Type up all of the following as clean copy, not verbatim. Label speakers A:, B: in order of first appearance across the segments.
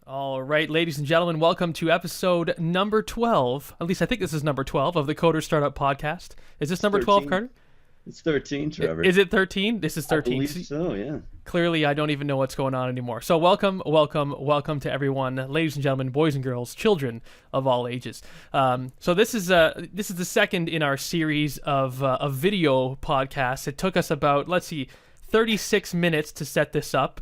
A: All right, ladies and gentlemen, welcome to episode number 12. At least I think this is number 12 of the Coder Startup Podcast. Is this
B: It's
A: number 12,
B: 13.
A: Carter?
B: It's 13, Trevor.
A: Is it 13? This is
B: I
A: 13.
B: believe so, yeah.
A: Clearly, I don't even know what's going on anymore. So welcome to everyone, ladies and gentlemen, boys and girls, children of all ages. So this is the second in our series of video podcasts. It took us about, 36 minutes to set this up.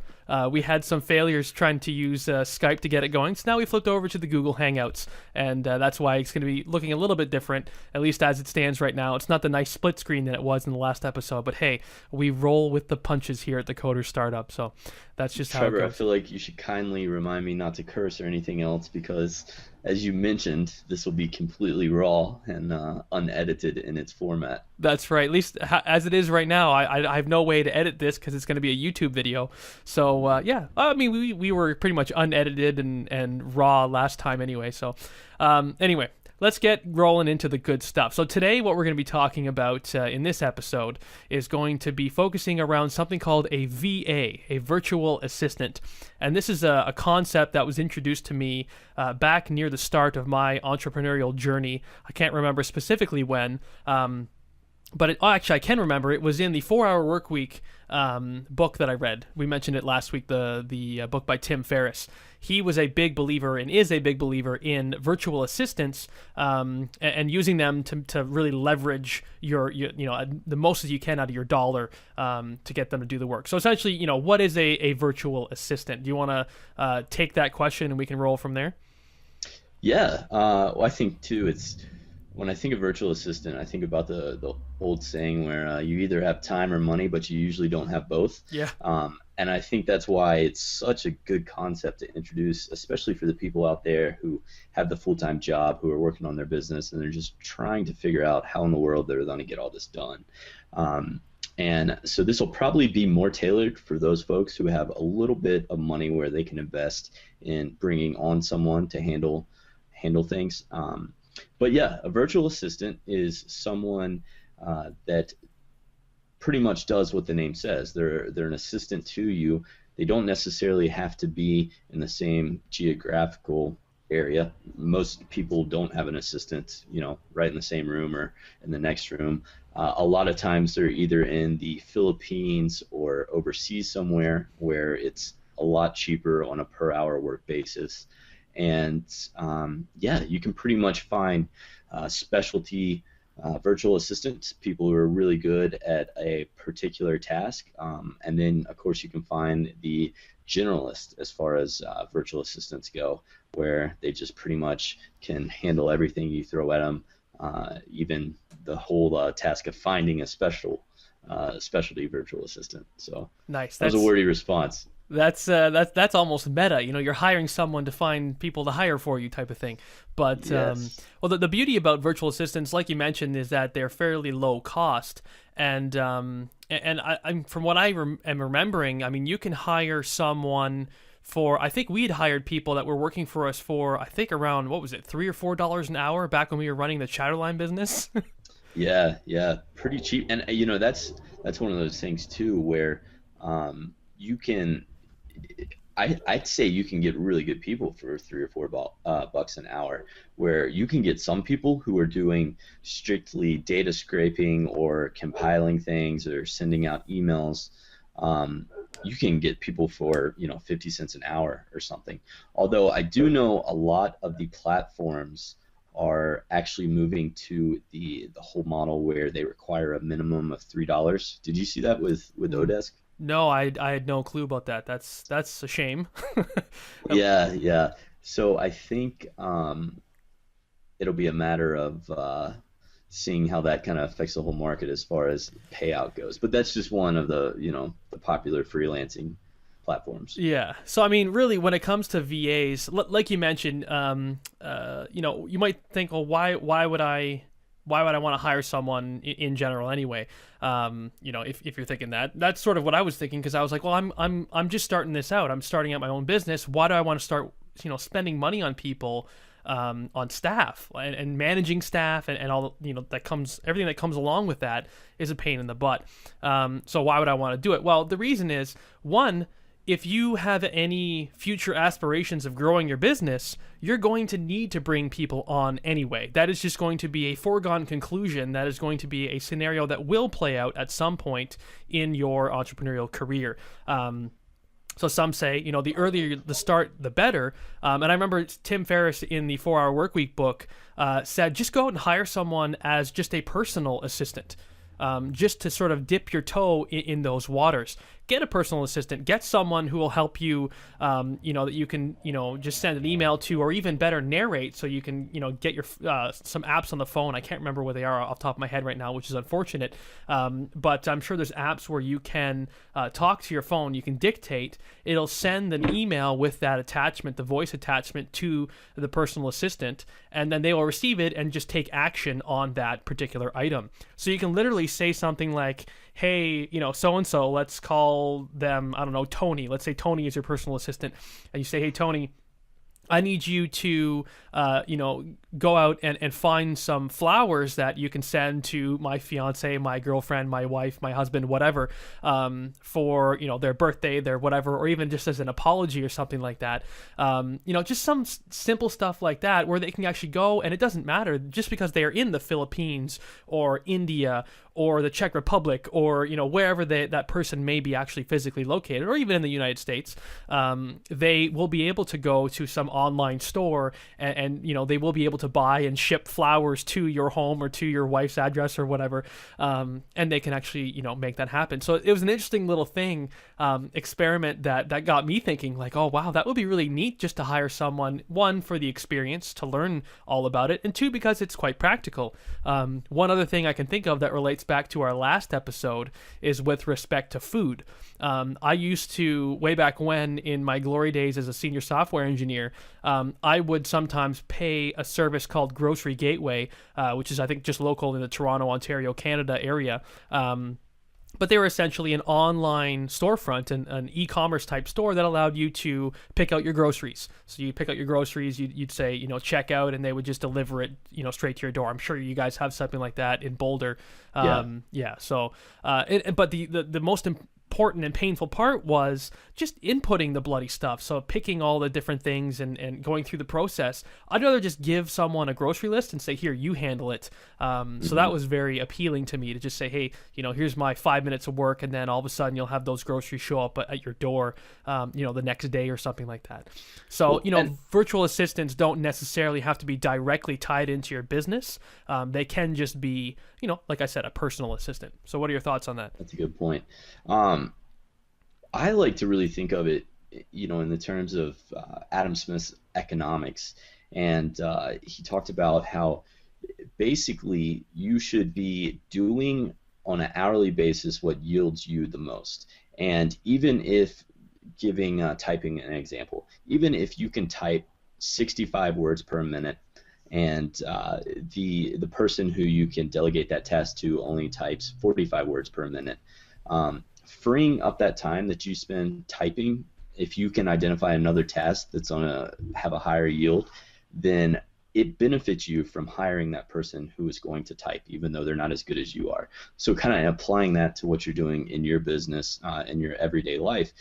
A: We had some failures trying to use Skype to get it going, so now we flipped over to the Google Hangouts, and that's why it's going to be looking a little bit different, at least as it stands right now. It's not the nice split screen that it was in the last episode, but hey, we roll with the punches here at the Coder Startup, so that's just how it
B: Trevor, I
A: goes.
B: feel like you should kindly remind me not to curse or anything else because, as you mentioned, this will be completely raw and unedited in its format.
A: That's right. At least as it is right now, I have no way to edit this because it's going to be a YouTube video. So yeah, I mean we were pretty much unedited and raw last time anyway. So anyway, let's get rolling into the good stuff. So today, what we're going to be talking about in this episode is going to be focusing around something called a VA, a virtual assistant. And this is a concept that was introduced to me back near the start of my entrepreneurial journey. I can't remember specifically when. But actually, I can remember it was in the 4-Hour Workweek book that I read. We mentioned it last week, the book by Tim Ferriss. He was a big believer and is a big believer in virtual assistants and using them to really leverage your the most as you can out of your dollar to get them to do the work. So essentially, what is a virtual assistant? Do you want to take that question and we can roll from there?
B: Yeah, well, I think too. When I think of virtual assistant, I think about the old saying where you either have time or money, but you usually don't have both.
A: Yeah.
B: And I think that's why it's such a good concept to introduce, especially for the people out there who have the full-time job, who are working on their business, and they're just trying to figure out how in the world they're going to get all this done. And so this will probably be more tailored for those folks who have a little bit of money where they can invest in bringing on someone to handle things. But yeah, a virtual assistant is someone that pretty much does what the name says. They're an assistant to you. They don't necessarily have to be in the same geographical area. Most people don't have an assistant, right in the same room or in the next room. A lot of times they're either in the Philippines or overseas somewhere where it's a lot cheaper on a per hour work basis. And yeah, you can pretty much find specialty virtual assistants, people who are really good at a particular task. And then, of course, you can find the generalist as far as virtual assistants go, where they just pretty much can handle everything you throw at them, even the whole task of finding a specialty virtual assistant. So
A: Nice.
B: that was a wordy response.
A: That's almost meta. You're hiring someone to find people to hire for you, type of thing. But
B: Yes.
A: well, the beauty about virtual assistants, like you mentioned, is that they're fairly low cost. And I'm from what I am remembering, I mean, you can hire someone for. I think we'd hired people that were working for us for I think around what was it, $3 or $4 an hour back when we were running the Chatterline business.
B: Yeah, pretty cheap. And that's one of those things too where you can. I'd say you can get really good people for $3 or $4 an hour, where you can get some people who are doing strictly data scraping or compiling things or sending out emails. You can get people for 50 cents an hour or something. Although I do know a lot of the platforms are actually moving to the whole model where they require a minimum of $3. Did you see that with Odesk?
A: No, I had no clue about that. That's a shame.
B: Yeah. So I think it'll be a matter of seeing how that kind of affects the whole market as far as payout goes. But that's just one of the the popular freelancing platforms.
A: Yeah. So I mean, really, when it comes to VAs, like you mentioned, you might think, well, why would I want to hire someone in general anyway? If you're thinking that, that's sort of what I was thinking, because I was like, well, I'm just starting this out. I'm starting out my own business. Why do I want to start, spending money on people, on staff and managing staff and all, everything that comes along with that is a pain in the butt. So why would I want to do it? Well, the reason is, one, if you have any future aspirations of growing your business, you're going to need to bring people on anyway. That is just going to be a foregone conclusion. That is going to be a scenario that will play out at some point in your entrepreneurial career. So some say, the earlier the start, the better. And I remember Tim Ferriss in the 4 Hour Workweek book said, just go out and hire someone as just a personal assistant. Just to sort of dip your toe in those waters. Get a personal assistant. Get someone who will help you, that you can, just send an email to, or even better, narrate, so you can, get your some apps on the phone. I can't remember where they are off the top of my head right now, which is unfortunate. But I'm sure there's apps where you can talk to your phone. You can dictate. It'll send an email with that attachment, the voice attachment, to the personal assistant, and then they will receive it and just take action on that particular item. So you can literally say something like, hey, so-and-so, let's call them, I don't know, Tony. Let's say Tony is your personal assistant. And you say, hey, Tony, I need you to, go out and find some flowers that you can send to my fiance, my girlfriend, my wife, my husband, whatever, for, their birthday, their whatever, or even just as an apology or something like that. Just some simple stuff like that where they can actually go, and it doesn't matter just because they are in the Philippines or India or the Czech Republic or, wherever that person may be actually physically located, or even in the United States, they will be able to go to some online store and they will be able to buy and ship flowers to your home or to your wife's address or whatever, and they can actually make that happen. So it was an interesting little thing, experiment that got me thinking, like, oh wow, that would be really neat just to hire someone, one, for the experience to learn all about it, and two, because it's quite practical. One other thing I can think of that relates back to our last episode is with respect to food. I used to, way back when, in my glory days as a senior software engineer, I would sometimes pay a service called Grocery Gateway, which is, I think, just local in the Toronto, Ontario, Canada area. But they were essentially an online storefront, an e-commerce type store that allowed you to pick out your groceries. So you pick out your groceries, you'd say, check out, and they would just deliver it, straight to your door. I'm sure you guys have something like that in Boulder. So, but the most important and painful part was just inputting the bloody stuff. So picking all the different things and going through the process. I'd rather just give someone a grocery list and say, here, you handle it. So that was very appealing to me, to just say, hey, here's my 5 minutes of work, and then all of a sudden you'll have those groceries show up at your door, the next day or something like that. So, virtual assistants don't necessarily have to be directly tied into your business. They can just be, like I said, a personal assistant. So what are your thoughts on that?
B: That's a good point. I like to really think of it, in the terms of Adam Smith's economics, and he talked about how basically you should be doing on an hourly basis what yields you the most. And even if typing an example, even if you can type 65 words per minute, and the person who you can delegate that task to only types 45 words per minute, freeing up that time that you spend typing, if you can identify another task that's going to have a higher yield, then it benefits you from hiring that person who is going to type, even though they're not as good as you are. So kind of applying that to what you're doing in your business, in your everyday life,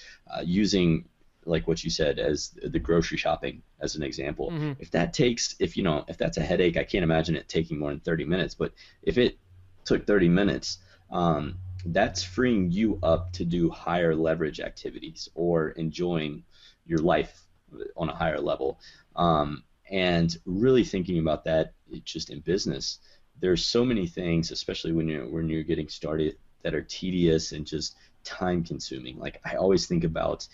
B: using, like what you said, as the grocery shopping as an example. Mm-hmm. If that's a headache, I can't imagine it taking more than 30 minutes. But if it took 30 minutes, that's freeing you up to do higher leverage activities or enjoying your life on a higher level. And really thinking about that just in business, there's so many things, especially when you're getting started, that are tedious and just time consuming. Like, I always think about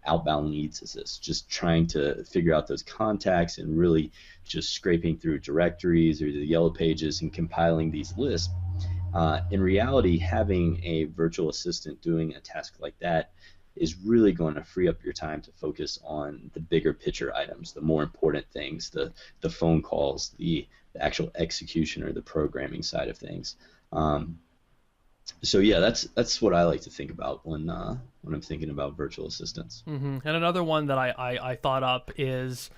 B: outbound leads as this, just trying to figure out those contacts and really just scraping through directories or the yellow pages and compiling these lists. In reality, having a virtual assistant doing a task like that is really going to free up your time to focus on the bigger picture items, the more important things, the phone calls, the actual execution or the programming side of things. So yeah, that's what I like to think about when I'm thinking about virtual assistants.
A: Mm-hmm. And another one that I thought up is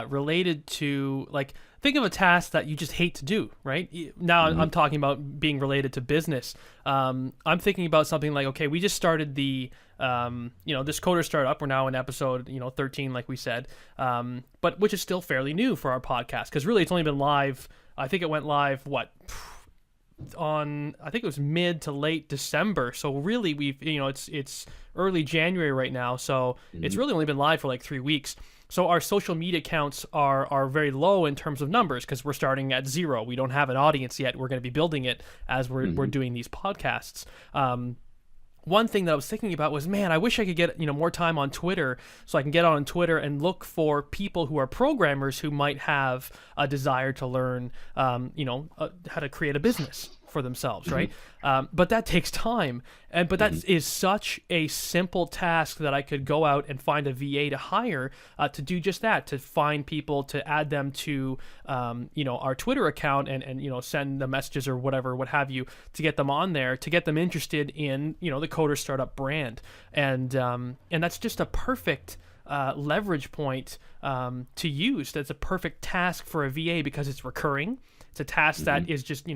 A: related to, like, think of a task that you just hate to do, right? Now I'm talking about being related to business. I'm thinking about something like, okay, we just started the this coder startup, we're now in episode 13, like we said, but which is still fairly new for our podcast, because really it's only been live. I think it went live I think it was mid to late December. So really it's early January right now. So it's really only been live for like 3 weeks. So our social media accounts are very low in terms of numbers, because we're starting at zero. We don't have an audience yet. We're going to be building it as we're doing these podcasts. One thing that I was thinking about was, man, I wish I could get more time on Twitter, so I can get on Twitter and look for people who are programmers who might have a desire to learn, how to create a business for themselves, right? But that takes time, but that is such a simple task that I could go out and find a VA to hire to do just that, to find people, to add them to our Twitter account and send the messages or whatever, what have you, to get them on there, to get them interested in the Coder Startup brand, and that's just a perfect leverage point to use. That's a perfect task for a VA, because it's recurring. It's a task that is just,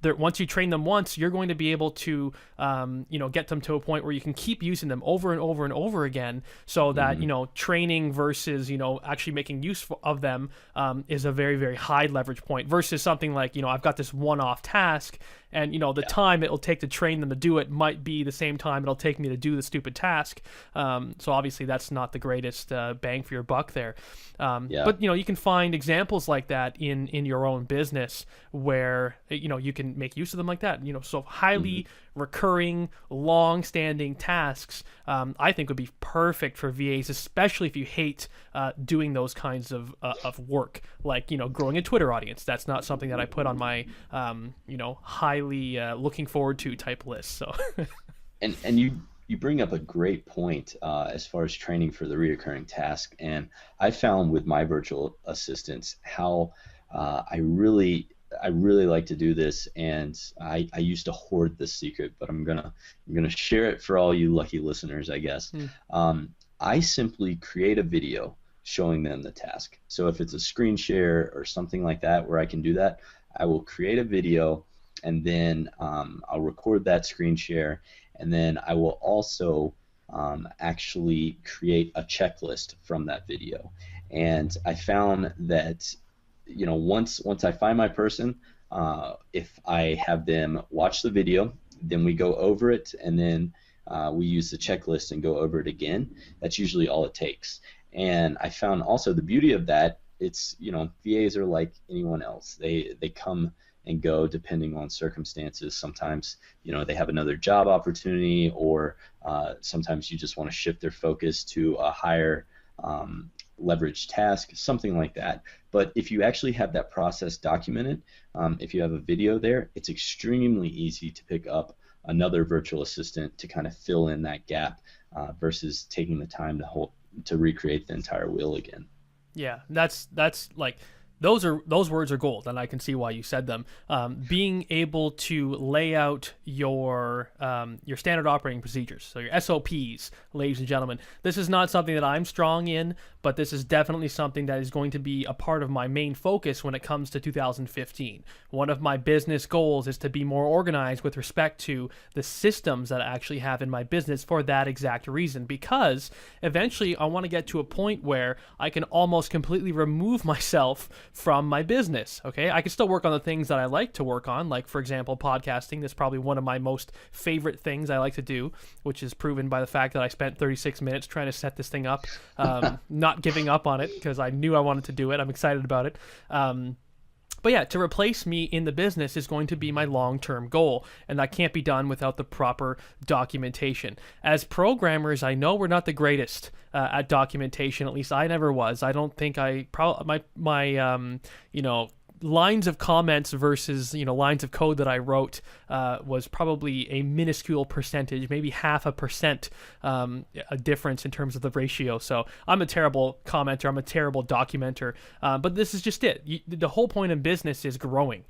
A: once you train them once, you're going to be able to, get them to a point where you can keep using them over and over and over again, so that, training versus, actually making use of them is a very, very high leverage point, versus something like, I've got this one-off task, and, the time it'll take to train them to do it might be the same time it'll take me to do the stupid task. So obviously that's not the greatest bang for your buck there. But, you can find examples like that in your own business where, you can make use of them like that. So highly recurring, long-standing tasks, I think would be perfect for VAs, especially if you hate doing those kinds of work, like, growing a Twitter audience. That's not something that I put on my, highly looking forward to type list. So,
B: and you bring up a great point as far as training for the reoccurring task. And I found with my virtual assistants how I really like to do this, and I used to hoard this secret, but I'm gonna share it for all you lucky listeners, I guess. I simply create a video showing them the task. So if it's a screen share or something like that where I can do that, I will create a video, and then I'll record that screen share, and then I will also actually create a checklist from that video. And I found that once I find my person, if I have them watch the video, then we go over it, and then we use the checklist and go over it again. That's usually all it takes. And I found also the beauty of that, it's, VAs are like anyone else. They come and go depending on circumstances. Sometimes, they have another job opportunity, or sometimes you just want to shift their focus to a higher leverage task, something like that. But if you actually have that process documented, if you have a video there, it's extremely easy to pick up another virtual assistant to kind of fill in that gap versus taking the time to recreate the entire wheel again.
A: Yeah, that's like, those words are gold, and I can see why you said them. Being able to lay out your standard operating procedures, so your SOPs, ladies and gentlemen. This is not something that I'm strong in, but this is definitely something that is going to be a part of my main focus when it comes to 2015. One of my business goals is to be more organized with respect to the systems that I actually have in my business, for that exact reason, because eventually I want to get to a point where I can almost completely remove myself from my business. Okay, I can still work on the things that I like to work on, like, for example, podcasting. That's probably one of my most favorite things I like to do, which is proven by the fact that I spent 36 minutes trying to set this thing up, not giving up on it, because I knew I wanted to do it. I'm excited about it. But yeah, to replace me in the business is going to be my long-term goal, and that can't be done without the proper documentation. As programmers, I know we're not the greatest at documentation. At least I never was. I don't think my lines of comments versus lines of code that I wrote was probably a minuscule percentage, maybe 0.5% a difference in terms of the ratio. So I'm a terrible commenter, I'm a terrible documenter, but this is just it. The whole point in business is growing.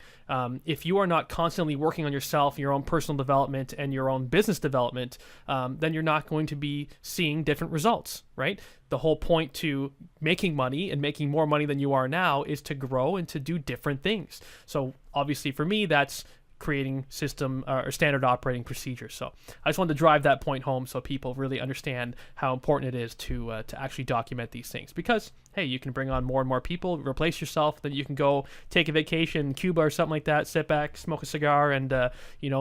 A: If you are not constantly working on yourself, your own personal development and your own business development, then you're not going to be seeing different results, right? The whole point to making money and making more money than you are now is to grow and to do different things. So obviously for me, that's creating system or standard operating procedures. So I just wanted to drive that point home so people really understand how important it is to actually document these things. Because hey, you can bring on more and more people, replace yourself, then you can go take a vacation in Cuba or something like that, sit back, smoke a cigar, and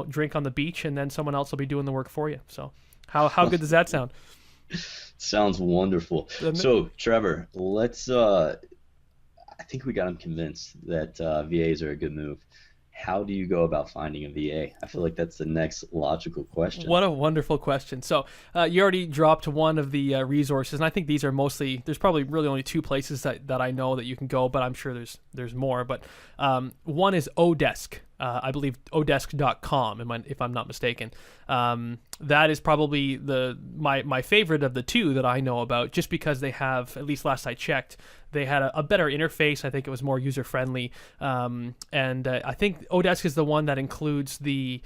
A: drink on the beach, and then someone else will be doing the work for you. So how good does that sound?
B: Sounds wonderful. So, Trevor, let's. I think we got him convinced that VAs are a good move. How do you go about finding a VA? I feel like that's the next logical question.
A: What a wonderful question. So you already dropped one of the resources, and I think these are mostly, there's probably really only two places that I know that you can go, but I'm sure there's more. But one is Odesk. I believe odesk.com, if I'm not mistaken. That is probably my favorite of the two that I know about, just because they have, at least last I checked, they had a better interface. I think it was more user-friendly. And I think Odesk is the one that includes the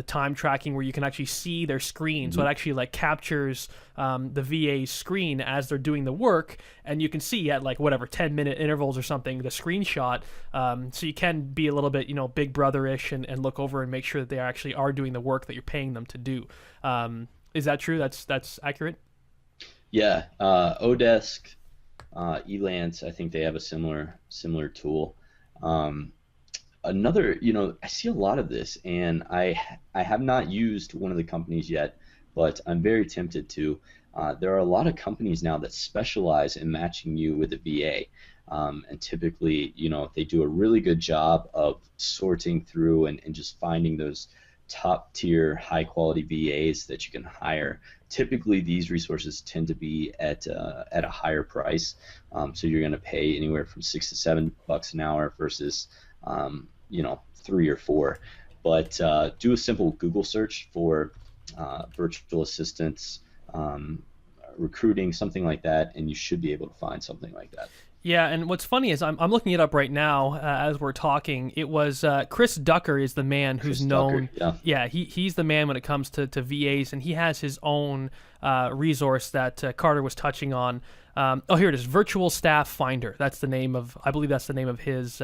A: time tracking, where you can actually see their screen. So it actually like captures the VA's screen as they're doing the work, and you can see at like whatever 10-minute intervals or something the screenshot. So you can be a little bit big brother-ish and look over and make sure that they actually are doing the work that you're paying them to do. Is that true? That's accurate?
B: Yeah, Odesk, Elance, I think they have a similar tool. Another, I see a lot of this, and I have not used one of the companies yet, but I'm very tempted to. There are a lot of companies now that specialize in matching you with a VA, and typically, they do a really good job of sorting through and just finding those top tier high quality VAs that you can hire. Typically these resources tend to be at a higher price, so you're going to pay anywhere from $6 to $7 an hour versus $3 or $4. But do a simple Google search for virtual assistants, recruiting, something like that, and you should be able to find something like that.
A: Yeah, and what's funny is I'm looking it up right now as we're talking. It was Chris Ducker is the man who's known. Yeah, he's the man when it comes to VAs, and he has his own resource that Carter was touching on. Here it is, Virtual Staff Finder. I believe that's the name of his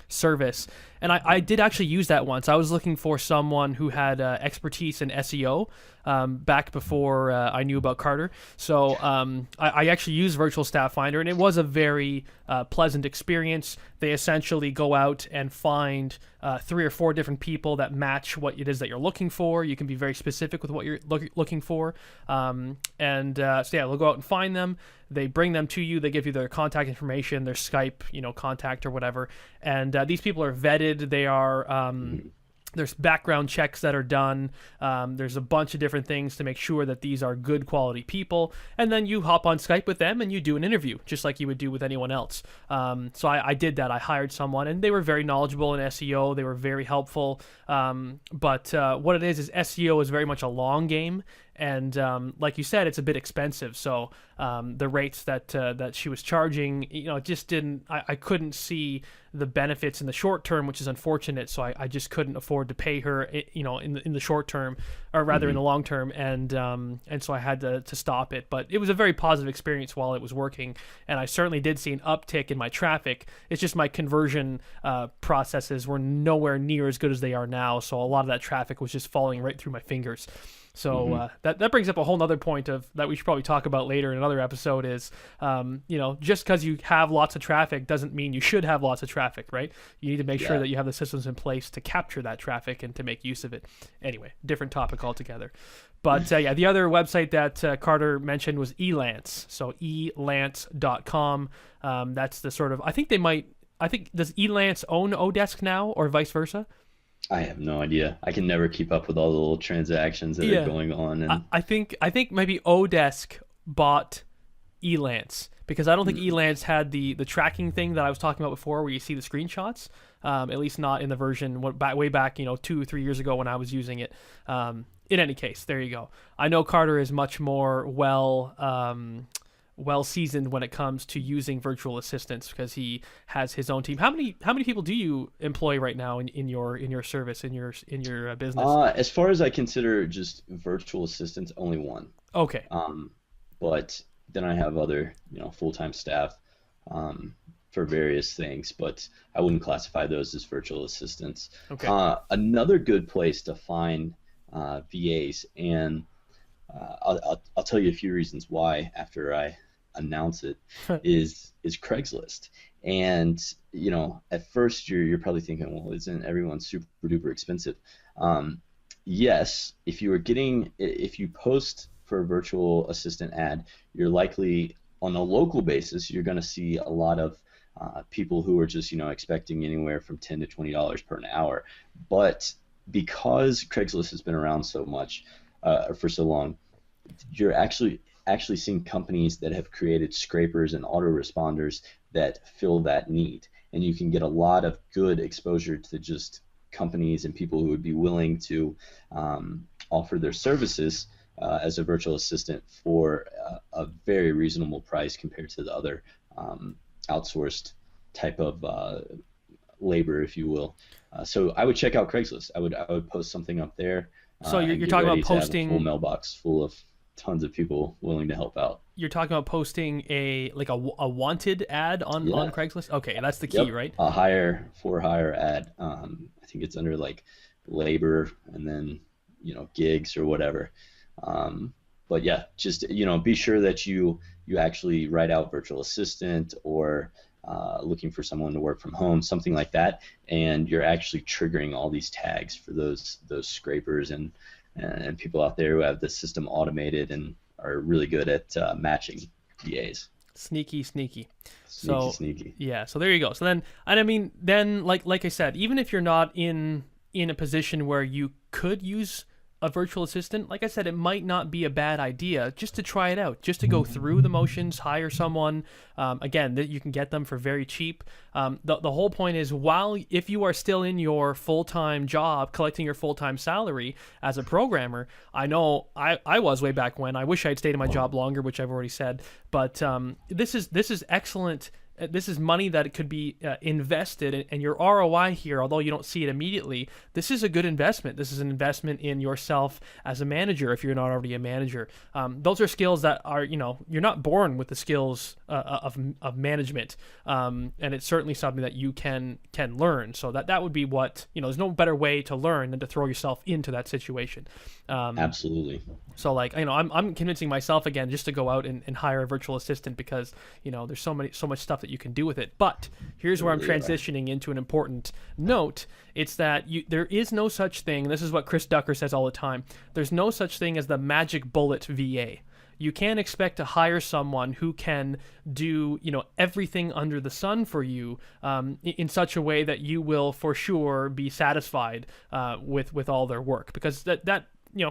A: service. And I did actually use that once. I was looking for someone who had expertise in SEO back before I knew about Carter. So I actually used Virtual Staff Finder, and it was a very pleasant experience. They essentially go out and find 3 or 4 different people that match what it is that you're looking for. You can be very specific with what you're looking for. So they'll go out and find them. They bring them to you. They give you their contact information, their Skype, contact or whatever. And these people are vetted. They are there's background checks that are done. There's a bunch of different things to make sure that these are good quality people. And then you hop on Skype with them and you do an interview, just like you would do with anyone else. So I did that. I hired someone, and they were very knowledgeable in SEO. They were very helpful. But what it is SEO is very much a long game. And like you said, it's a bit expensive. So the rates that she was charging, just didn't. I couldn't see the benefits in the short term, which is unfortunate. So I just couldn't afford to pay her, in the short term, or rather in the long term. And so I had to stop it. But it was a very positive experience while it was working, and I certainly did see an uptick in my traffic. It's just my conversion processes were nowhere near as good as they are now. So a lot of that traffic was just falling right through my fingers. So that brings up a whole other point that we should probably talk about later in another episode is, just because you have lots of traffic doesn't mean you should have lots of traffic, right? You need to make sure that you have the systems in place to capture that traffic and to make use of it. Anyway, different topic altogether. But the other website that Carter mentioned was Elance. So elance.com. That's the sort of, does Elance own Odesk now or vice versa?
B: I have no idea. I can never keep up with all the little transactions that are going on. And
A: I think maybe Odesk bought Elance, because I don't think Elance had the tracking thing that I was talking about before, where you see the screenshots. At least not in the version way back 2 or 3 years ago when I was using it. In any case, there you go. I know Carter is much more well seasoned when it comes to using virtual assistants, because he has his own team. How many people do you employ right now in your service, in your business?
B: As far as I consider just virtual assistants, only one.
A: Okay.
B: But then I have other full-time staff for various things, but I wouldn't classify those as virtual assistants.
A: Okay.
B: Another good place to find VAs, and I'll tell you a few reasons why after I announce it, is Craigslist. And at first you're probably thinking, well, isn't everyone super duper expensive? Yes, if you post for a virtual assistant ad, you're likely on a local basis, you're going to see a lot of people who are just expecting anywhere from $10 to $20 per an hour. But because Craigslist has been around so much for so long, you're actually seeing companies that have created scrapers and autoresponders that fill that need, and you can get a lot of good exposure to just companies and people who would be willing to offer their services as a virtual assistant for a very reasonable price compared to the other outsourced type of labor, if you will. So I would check out Craigslist. I would post something up there.
A: So you're talking about posting
B: a full mailbox full of tons of people willing to help out.
A: You're talking about posting a wanted ad on Craigslist? Okay, that's the key,
B: Yep.
A: right?
B: A for hire ad. I think it's under like labor and then gigs or whatever. But yeah, just be sure that you actually write out virtual assistant or looking for someone to work from home, something like that, and you're actually triggering all these tags for those scrapers and people out there who have the system automated and are really good at matching VAs.
A: Sneaky.
B: Sneaky.
A: Yeah, so there you go. So then like I said, even if you're not in a position where you could use a virtual assistant, like I said, it might not be a bad idea just to try it out, just to go through the motions, hire someone. Again, that you can get them for very cheap. The whole point is, if you are still in your full-time job, collecting your full-time salary as a programmer, I know I was way back when. I wish I had stayed in my job longer, which I've already said. But this is excellent. This is money that could be invested, and your ROI here, although you don't see it immediately, this is a good investment. This is an investment in yourself as a manager if you're not already a manager. Those are skills that are, you're not born with the skills of management, and it's certainly something that you can learn. So that would be what, there's no better way to learn than to throw yourself into that situation.
B: Absolutely.
A: So I'm convincing myself again just to go out and hire a virtual assistant because there's so much stuff that you can do with it. But here's where I'm transitioning into an important note. It's that there is no such thing. This is what Chris Ducker says all the time. There's no such thing as the magic bullet VA. You can't expect to hire someone who can do everything under the sun for you in such a way that you will for sure be satisfied with all their work, because that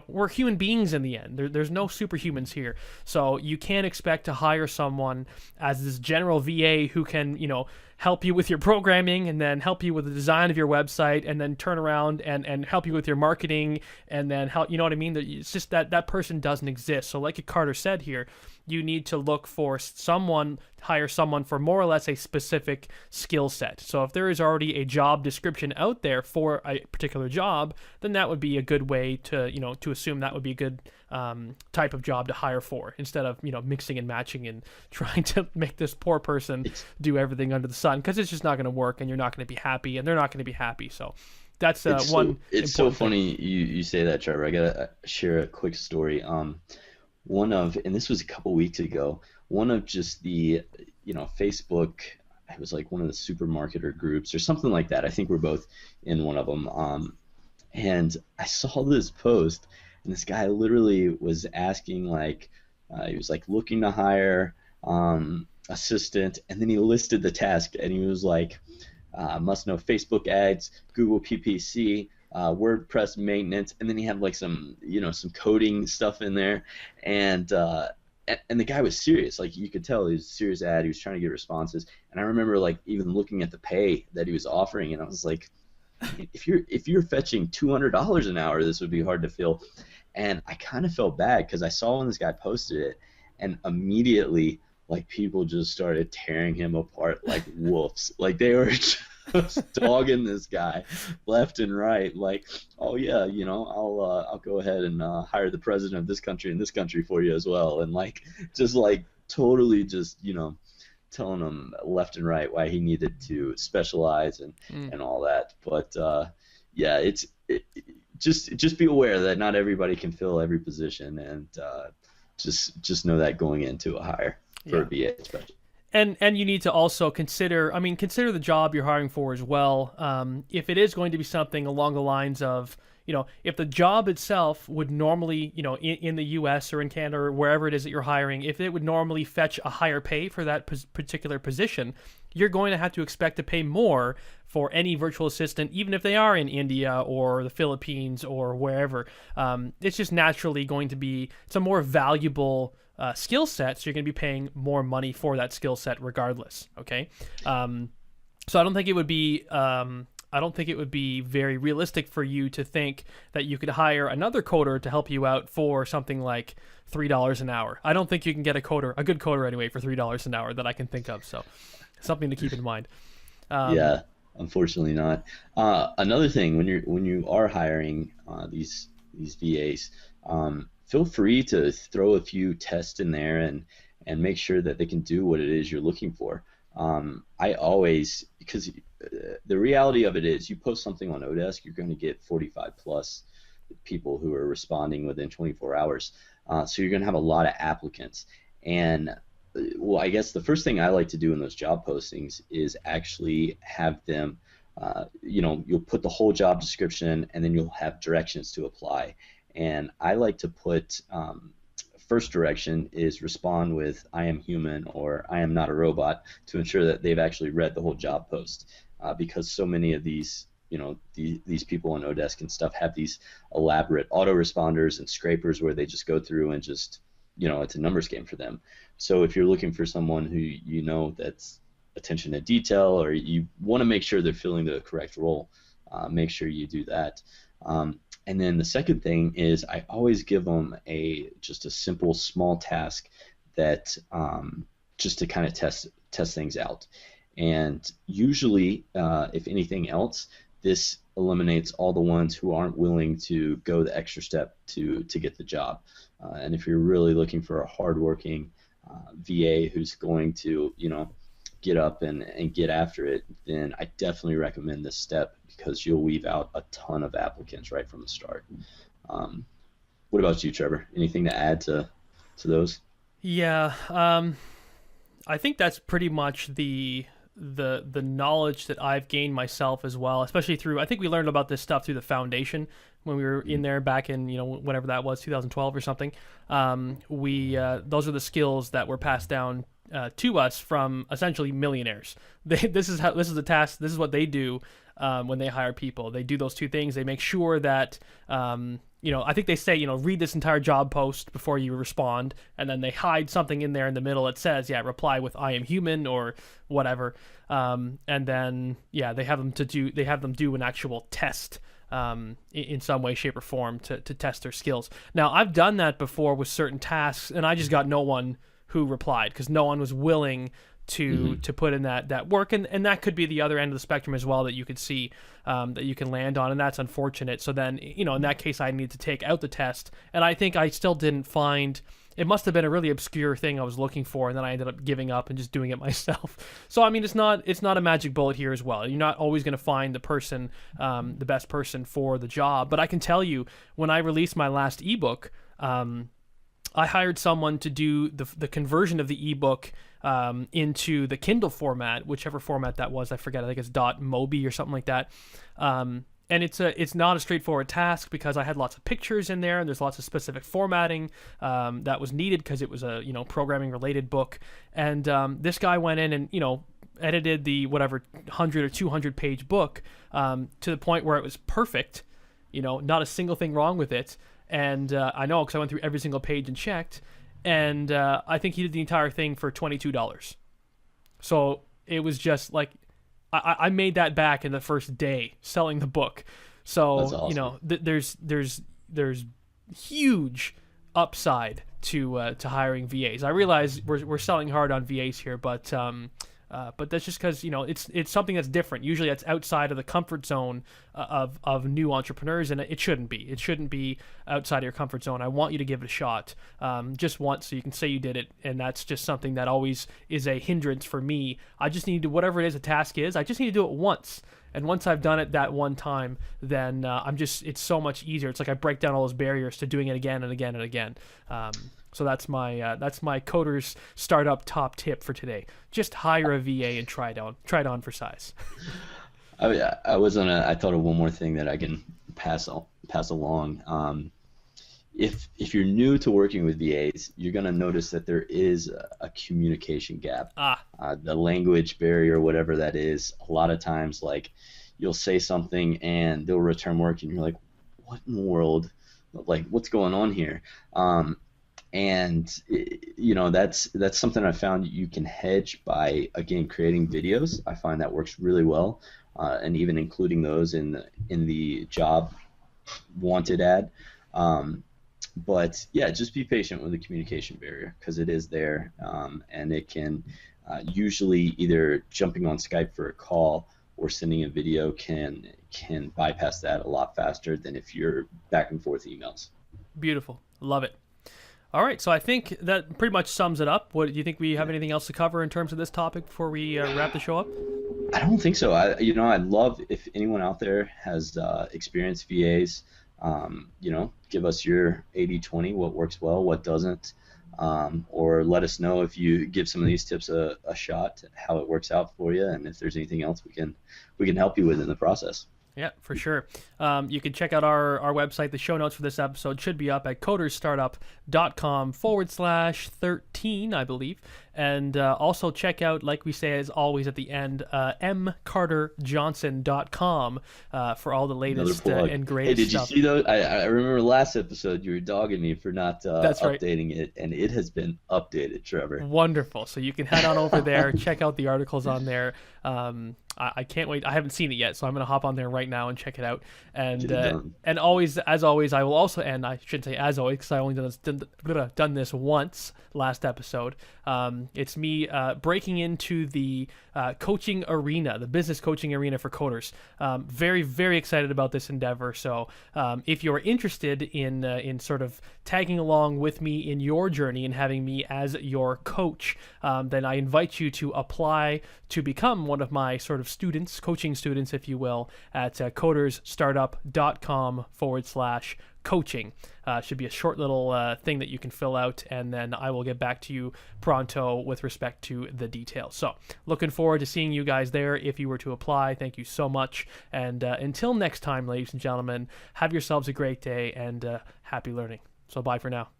A: we're human beings in the end. There's no superhumans here. So you can't expect to hire someone as this general VA who can, help you with your programming and then help you with the design of your website and then turn around and help you with your marketing and then help, you know what I mean? It's just that person doesn't exist. So like Carter said here, you need to look for hire someone for more or less a specific skill set. So if there is already a job description out there for a particular job, then that would be a good way to assume that would be a good type of job to hire for, instead of mixing and matching and trying to make this poor person do everything under the sun, because it's just not going to work and you're not going to be happy and they're not going to be happy. So that's one.
B: It's so funny you say that, Trevor. I gotta share a quick story. And this was a couple weeks ago, one of just the Facebook, it was like one of the supermarketer groups or something like that. I think we're both in one of them. And I saw this post, and this guy literally was asking he was looking to hire assistant, and then he listed the task, and he was like, must know Facebook ads, Google PPC, WordPress maintenance, and then he had some coding stuff in there, and the guy was serious. You could tell he was a serious ad. He was trying to get responses, and I remember even looking at the pay that he was offering, and I was like, if you're fetching $200 an hour, this would be hard to fill. And I kind of felt bad because I saw when this guy posted it, and immediately people just started tearing him apart like wolves. They were just dogging this guy left and right. Oh yeah, I'll go ahead and hire the president of this country and this country for you as well, and totally just telling him left and right why he needed to specialize and all that. But yeah, just be aware that not everybody can fill every position, and just know that going into a hire for a VA especially.
A: And you need to also consider, I mean, consider the job you're hiring for as well. If it is going to be something along the lines of, if the job itself would normally, in the U.S. or in Canada or wherever it is that you're hiring, if it would normally fetch a higher pay for that particular position, you're going to have to expect to pay more for any virtual assistant, even if they are in India or the Philippines or wherever. It's just naturally going to be, it's a more valuable skill set, so you're going to be paying more money for that skill set regardless. Okay, so I don't think it would be very realistic for you to think that you could hire another coder to help you out for something like $3 an hour. I don't think you can get a good coder anyway, for $3 an hour that I can think of. So something to keep in mind.
B: Yeah, unfortunately not. Another thing, when you are hiring these VAs, feel free to throw a few tests in there and make sure that they can do what it is you're looking for. I always, because the reality of it is, you post something on Odesk, you're going to get 45 plus people who are responding within 24 hours. So you're going to have a lot of applicants. And well, I guess the first thing I like to do in those job postings is actually have them, you'll put the whole job description, and then you'll have directions to apply. And I like to put, first direction is respond with "I am human" or "I am not a robot" to ensure that they've actually read the whole job post, because so many of these, these people on Odesk and stuff have these elaborate autoresponders and scrapers where they just go through and just, it's a numbers game for them. So if you're looking for someone who that's attention to detail, or you want to make sure they're filling the correct role, make sure you do that. And then the second thing is, I always give them just a simple small task that just to kind of test things out. And usually, if anything else, this eliminates all the ones who aren't willing to go the extra step to get the job. And if you're really looking for a hardworking VA who's going to, get up and get after it, then I definitely recommend this step, because you'll weave out a ton of applicants right from the start. What about you, Trevor? Anything to add to those?
A: Yeah, I think that's pretty much the knowledge that I've gained myself as well, especially through, I think we learned about this stuff through the foundation when we were in there back in, whenever that was, 2012 or something. Those are the skills that were passed down to us from essentially millionaires. This is the task. This is what they do when they hire people. They do those two things. They make sure that I think they say, read this entire job post before you respond, and then they hide something in there in the middle that says, reply with "I am human" or whatever, and then they have them do an actual test in some way, shape, or form to test their skills. Now, I've done that before with certain tasks, and I just got no one who replied, because no one was willing to put in that work, and that could be the other end of the spectrum as well that you could see that you can land on, and that's unfortunate. So then, in that case, I need to take out the test, and I think I still didn't find. It must have been a really obscure thing I was looking for, and then I ended up giving up and just doing it myself. So I mean, it's not a magic bullet here as well. You're not always going to find the person, the best person for the job. But I can tell you, when I released my last ebook, I hired someone to do the conversion of the ebook into the Kindle format, whichever format that was. I forget. I think it's .mobi or something like that. And it's not a straightforward task, because I had lots of pictures in there, and there's lots of specific formatting that was needed, because it was a programming related book. And this guy went in and edited the whatever 100 or 200 page book to the point where it was perfect. Not a single thing wrong with it. And I know, because I went through every single page and checked, and I think he did the entire thing for $22. So it was just like, I made that back in the first day selling the book. So
B: that's awesome.
A: There's huge upside to hiring VAs. I realize we're selling hard on VAs here, but But that's just because it's something that's different. Usually, that's outside of the comfort zone of new entrepreneurs, and it shouldn't be. It shouldn't be outside of your comfort zone. I want you to give it a shot, just once, so you can say you did it. And that's just something that always is a hindrance for me. I just need to, whatever it is, a task is, I just need to do it once. And once I've done it that one time, then it's so much easier. It's like I break down all those barriers to doing it again and again and again. So that's my Coders Startup top tip for today. Just hire a VA and try it on for size.
B: I thought of one more thing that I can pass along. If you're new to working with VAs, you're going to notice that there is a communication gap. The language barrier, whatever that is, a lot of times, like, you'll say something and they'll return work and you're like, what in the world? Like, what's going on here? That's something I found you can hedge by, again, creating videos. I find that works really well, and even including those in the job wanted ad. But yeah, just be patient with the communication barrier, because it is there, and it can usually, either jumping on Skype for a call or sending a video can bypass that a lot faster than if you're back and forth emails.
A: Beautiful. Love it. All right, so I think that pretty much sums it up. What do you think? We have anything else to cover in terms of this topic before we wrap the show up?
B: I don't think so. I'd love if anyone out there has experienced VAs. Give us your 80-20, what works well, what doesn't, or let us know if you give some of these tips a shot, how it works out for you, and if there's anything else we can help you with in the process.
A: Yeah, for sure. You can check out our website. The show notes for this episode should be up at codersstartup.com/13, I believe. And also check out, like we say as always at the end, mcarterjohnson.com for all the latest and greatest stuff.
B: Hey, did you see those? I remember last episode you were dogging me for not updating it, and it has been updated, Trevor.
A: Wonderful. So you can head on over there, check out the articles on there. I can't wait. I haven't seen it yet, so I'm going to hop on there right now and check it out. And always, as always, I will also end. I shouldn't say as always, because I only done this once last episode. It's me breaking into the coaching arena, the business coaching arena for coders. Very, very excited about this endeavor. So if you're interested in sort of tagging along with me in your journey and having me as your coach, then I invite you to apply to become one of my sort of students, coaching students, if you will, at codersstartup.com/coaching. Should be a short little thing that you can fill out, and then I will get back to you pronto with respect to the details. So looking forward to seeing you guys there if you were to apply. Thank you so much. And until next time, ladies and gentlemen, have yourselves a great day and happy learning. So bye for now.